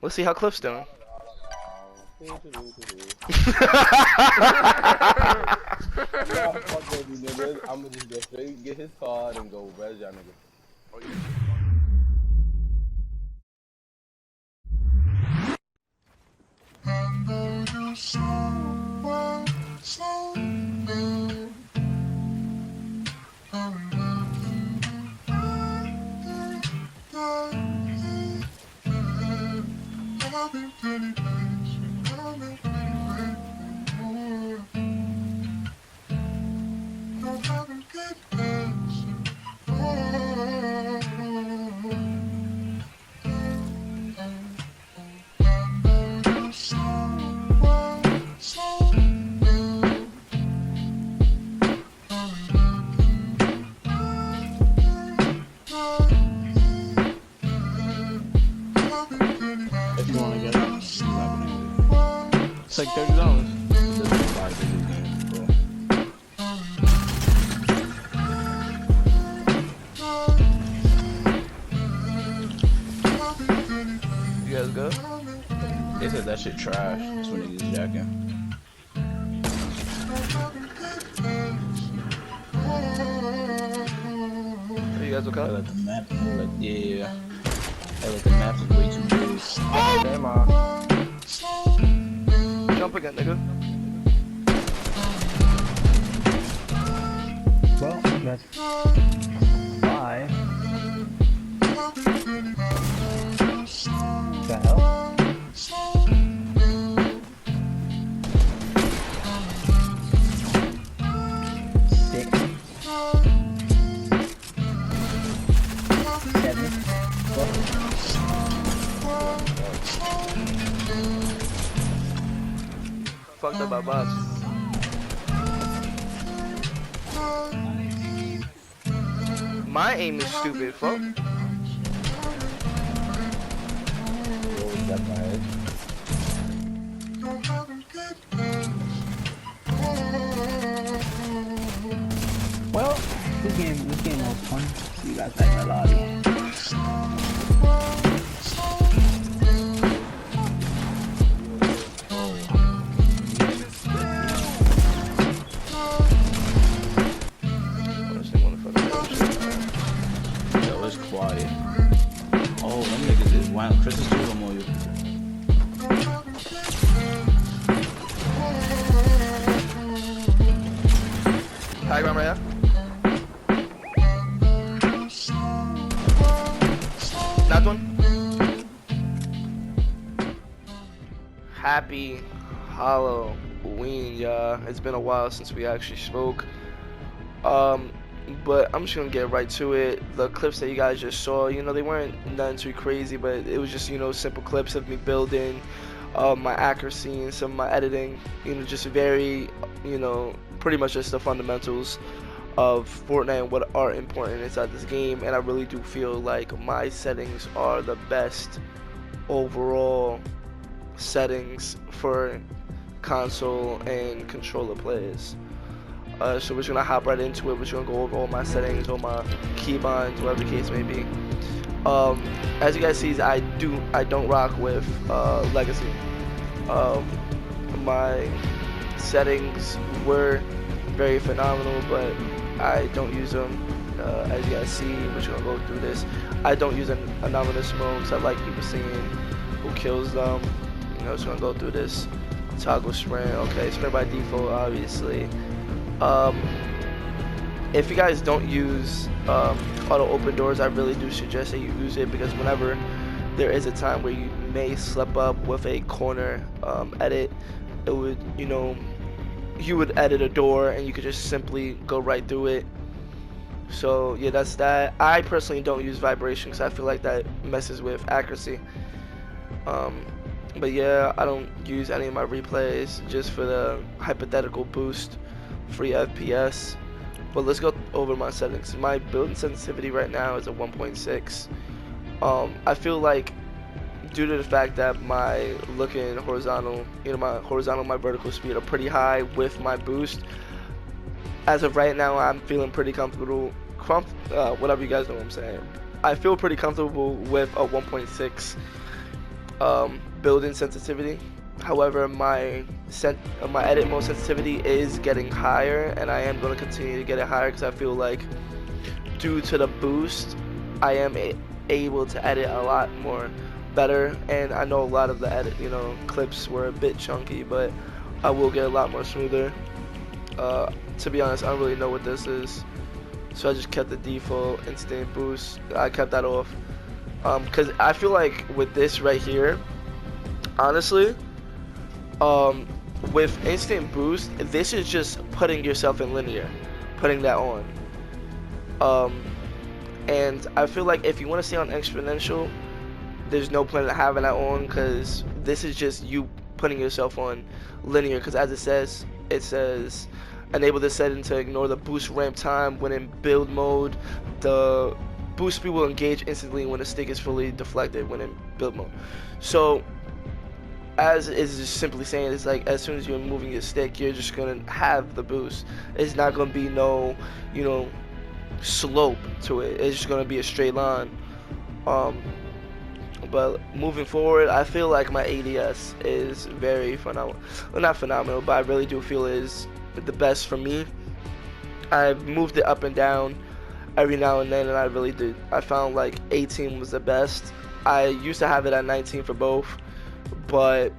Let's see how Cliff's doing. Nah, fuck those niggas. I'ma just go straight, get his card, and go res y'all niggas. If you wanna get it, it's like $30. You guys go? They said that shit trash. That's when niggas jacking. Are you guys okay? Like the map, like, yeah. Like the map is way too big. Damn, Jump again, nigga. Well, that's 5. The hell? 6. 7. Fucked up my boss. My aim is stupid, fuck. Well, this game was fun. See you guys back in the lobby. Yo, it's quiet. Oh, them niggas is wild. Chris is doing more you. High ground right here. That one. Happy Halloween, y'all. It's been a while since we actually spoke. But I'm just gonna get right to it. The clips that you guys just saw, you know, they weren't nothing too crazy, but it was just, you know, simple clips of me building, my accuracy and some of my editing, you know, just very, you know, pretty much just the fundamentals of Fortnite and what are important inside this game. And I really do feel like my settings are the best overall settings for console and controller players. So we're just gonna hop right into it. We're just gonna go over all my settings, all my keybinds, whatever the case may be. As you guys see, I don't rock with Legacy. My settings were very phenomenal, but I don't use them. As you guys see, we're just gonna go through this. I don't use anonymous modes. I like people seeing who kills them. You know, just gonna go through this. Toggle sprint. Okay, sprint by default, obviously. If you guys don't use auto open doors, I really do suggest that you use it, because whenever there is a time where you may slip up with a corner edit, it would, you know, you would edit a door and you could just simply go right through it. So yeah, that's that. I personally don't use vibration because I feel like that messes with accuracy. But yeah, I don't use any of my replays just for the hypothetical boost, free FPS. But let's go over my settings. My build sensitivity right now is a 1.6. I feel like due to the fact that my looking horizontal, you know, my horizontal, my vertical speed are pretty high with my boost. As of right now, I'm feeling pretty comfortable. Whatever you guys know what I'm saying. I feel pretty comfortable with a 1.6 build-in sensitivity. However, my edit mode sensitivity is getting higher, and I am going to continue to get it higher because I feel like due to the boost, I am able to edit a lot more better. And I know a lot of the edit, clips were a bit chunky, but I will get a lot more smoother. To be honest, I don't really know what this is, so I just kept the default instant boost. I kept that off because I feel like with this right here, honestly, with instant boost, this is just putting yourself in linear, putting that on. And I feel like if you want to stay on exponential, there's no point in having that on, because this is just you putting yourself on linear. Because as it says enable this setting to ignore the boost ramp time when in build mode. The boost speed will engage instantly when the stick is fully deflected when in build mode. So as is just simply saying, it's like as soon as you're moving your stick, you're just gonna have the boost. It's not gonna be no slope to it. It's just gonna be a straight line. But moving forward, I feel like my ADS is very phenomenal. Well, not phenomenal, but I really do feel it is the best for me. I've moved it up and down every now and then, and I really did. I found like 18 was the best. I used to have it at 19 for both, but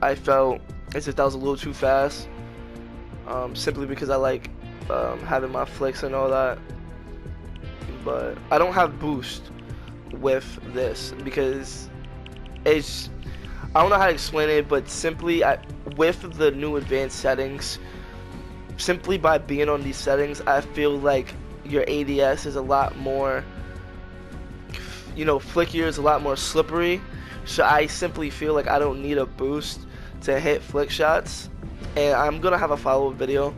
I felt as if that was a little too fast, simply because I like having my flicks and all that. But I don't have boost with this because it's, I don't know how to explain it, but simply with the new advanced settings, simply by being on these settings, I feel like your ADS is a lot more flickier, is a lot more slippery. So I simply feel like I don't need a boost to hit flick shots, and I'm gonna have a follow-up video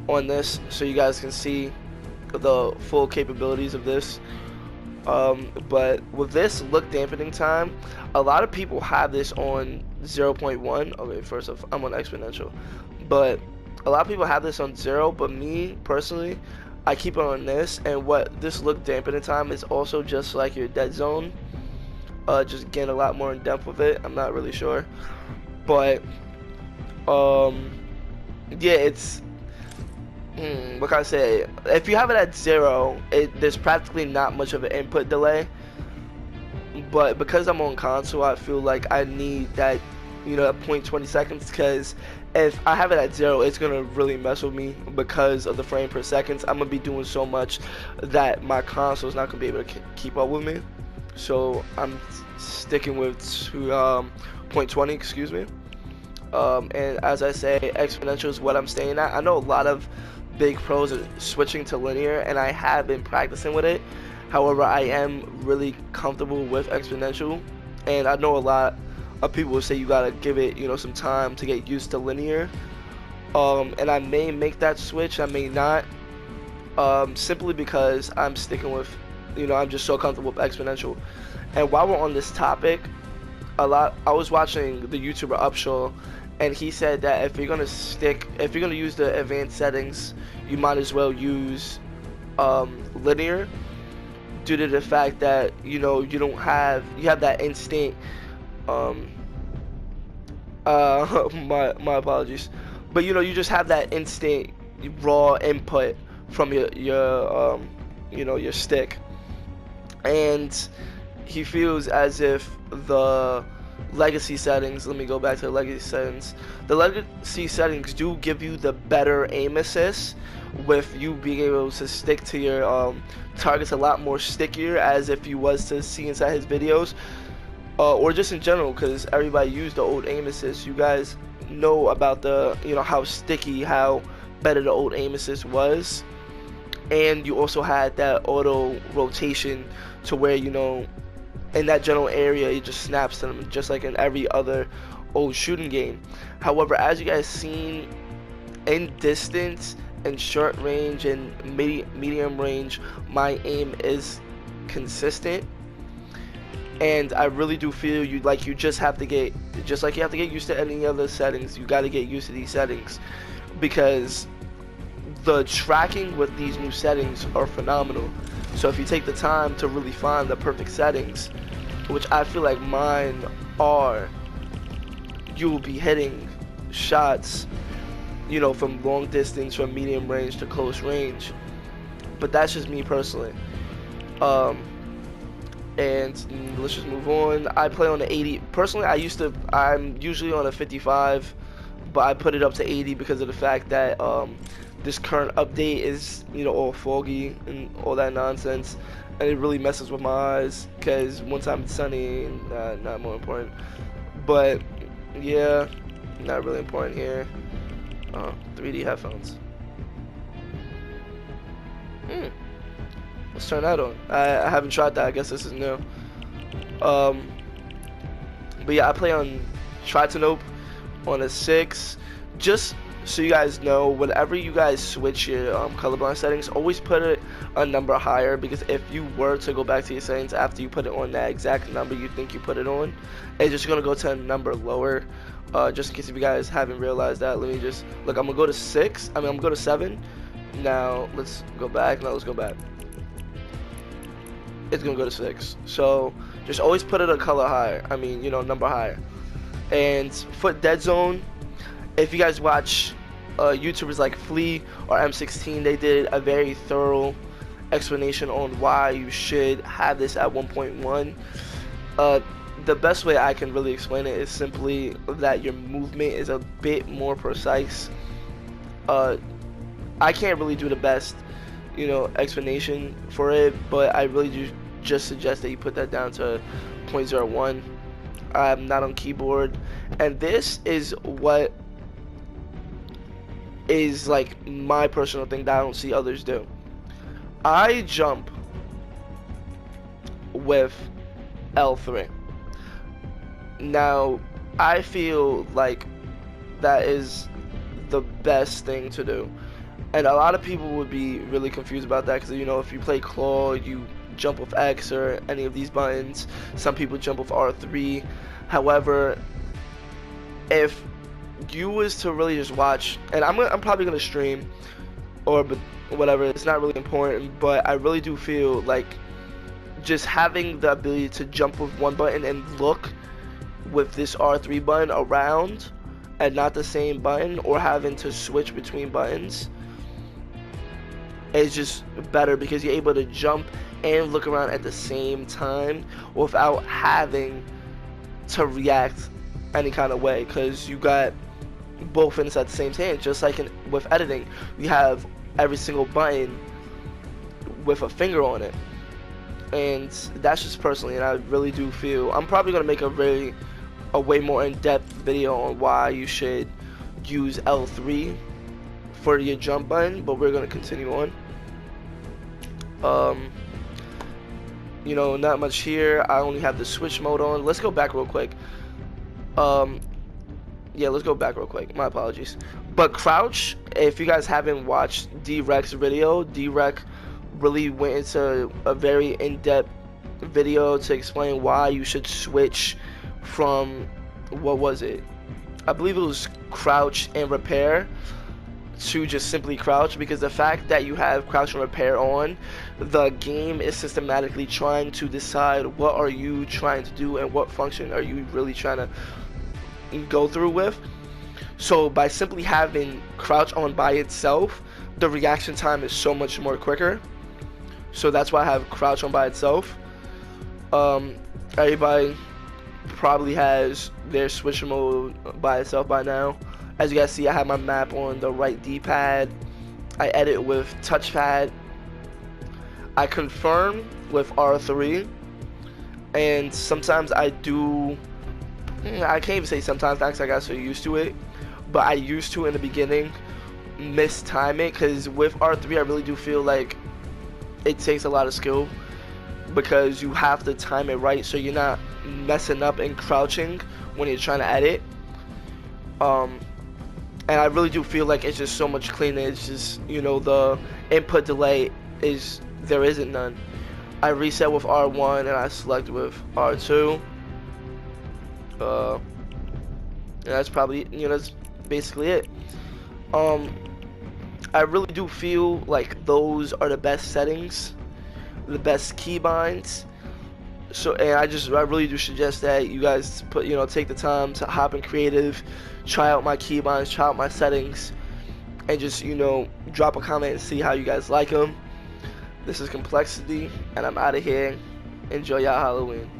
on this so you guys can see the full capabilities of this. But with this look dampening time, a lot of people have this on 0.1. Okay, first off, I'm on exponential, but a lot of people have this on 0, but me personally, I keep it on this. And what this look dampening time is also just like your dead zone, just getting a lot more in depth with it. I'm not really sure, but yeah, it's what can I say? If you have it at 0, there's practically not much of an input delay. But because I'm on console, I feel like I need that, at 0.20 seconds, because if I have it at 0, it's gonna really mess with me because of the frame per seconds. I'm gonna be doing so much that my console is not gonna be able to keep up with me. So I'm sticking with 0.20, excuse me. And as I say, exponential is what I'm staying at. I know a lot of big pros are switching to linear, and I have been practicing with it. However, I am really comfortable with exponential, and I know a lot of people will say you gotta give it, some time to get used to linear. And I may make that switch, I may not, simply because I'm sticking with, I'm just so comfortable with exponential. And while we're on this topic, I was watching the YouTuber Upshaw, and he said that if you're gonna use the advanced settings, you might as well use linear, due to the fact that you have that instant my apologies, but you just have that instant raw input from your stick. And he feels as if the legacy settings, let me go back to the legacy settings, the legacy settings do give you the better aim assist, with you being able to stick to your targets a lot more stickier, as if you was to see inside his videos, or just in general, because everybody used the old aim assist. You guys know about the how sticky, how better the old aim assist was. And you also had that auto rotation to where in that general area it just snaps to them, just like in every other old shooting game. However, as you guys seen, in distance and short range and medium range, my aim is consistent. And I really do feel you just have to get, just like you have to get used to any other settings, you got to get used to these settings, because the tracking with these new settings are phenomenal. So if you take the time to really find the perfect settings, which I feel like mine R, you will be hitting shots, you know, from long distance, from medium range to close range. But that's just me personally. And let's just move on. I play on the 80. Personally, I'm usually on a 55, but I put it up to 80 because of the fact that this current update is, you know, all foggy and all that nonsense, and it really messes with my eyes because one time it's sunny, not more important. But yeah, not really important here. 3D headphones. Let's turn that on. I haven't tried that. I guess this is new. But yeah, I play on Tritanope on a 6. Just so you guys know, whenever you guys switch your colorblind settings, always put a number higher, because if you were to go back to your settings after you put it on that exact number you think you put it on, it's just gonna go to a number lower. Just in case if you guys haven't realized that, let me just look. I'm gonna go to 6. I'm gonna go to 7. Now let's go back. Now let's go back. It's gonna go to 6. So just always put it a color higher. I mean, you know, number higher. And foot dead zone. If you guys watch YouTubers like Flea or M16, they did a very thorough explanation on why you should have this at 1.1. The best way I can really explain it is simply that your movement is a bit more precise. I can't really do the best, you know, explanation for it, but I really do just suggest that you put that down to 0.01. I'm not on keyboard, and this is what is like my personal thing that I don't see others do. I jump with L3. Now I feel like that is the best thing to do, and a lot of people would be really confused about that, because, you know, if you play claw, you jump with X or any of these buttons. Some people jump with R3. However, if you was to really just watch, and I'm probably gonna stream or whatever, it's not really important, but I really do feel like just having the ability to jump with one button and look with this R3 button around and not the same button, or having to switch between buttons, is just better, because you're able to jump and look around at the same time without having to react any kind of way, because you got both things at the same time. Just like with editing, you have every single button with a finger on it, and that's just personally, and I really do feel I'm probably gonna make a way more in-depth video on why you should use L3 for your jump button, but we're gonna continue on. You know, not much here. I only have the switch mode on. Let's go back real quick. Yeah, let's go back real quick. My apologies. But crouch, if you guys haven't watched D-Rec's video, D-Rec really went into a very in-depth video to explain why you should switch from, what was it? I believe it was crouch and repair to just simply crouch, because the fact that you have crouch and repair on, the game is systematically trying to decide what are you trying to do and what function are you really trying to go through with. So by simply having crouch on by itself, the reaction time is so much more quicker. So that's why I have crouch on by itself. Everybody probably has their switch mode by itself by now. As you guys see, I have my map on the right D-pad. I edit with touchpad. I confirm with R3. And sometimes I do, I can't even say sometimes, because I got so used to it, but I used to in the beginning mistime it, because with R3 I really do feel like it takes a lot of skill, because you have to time it right so you're not messing up and crouching when you're trying to edit. And I really do feel like it's just so much cleaner. It's just, you know, the input delay there isn't none. I reset with R1 and I select with R2. And that's probably, you know, that's basically it. I really do feel like those are the best settings, the best keybinds. So, and I really do suggest that you guys take the time to hop in creative, try out my keybinds, try out my settings, and just drop a comment and see how you guys like them. This is Kxmplexity, and I'm out of here. Enjoy y'all Halloween.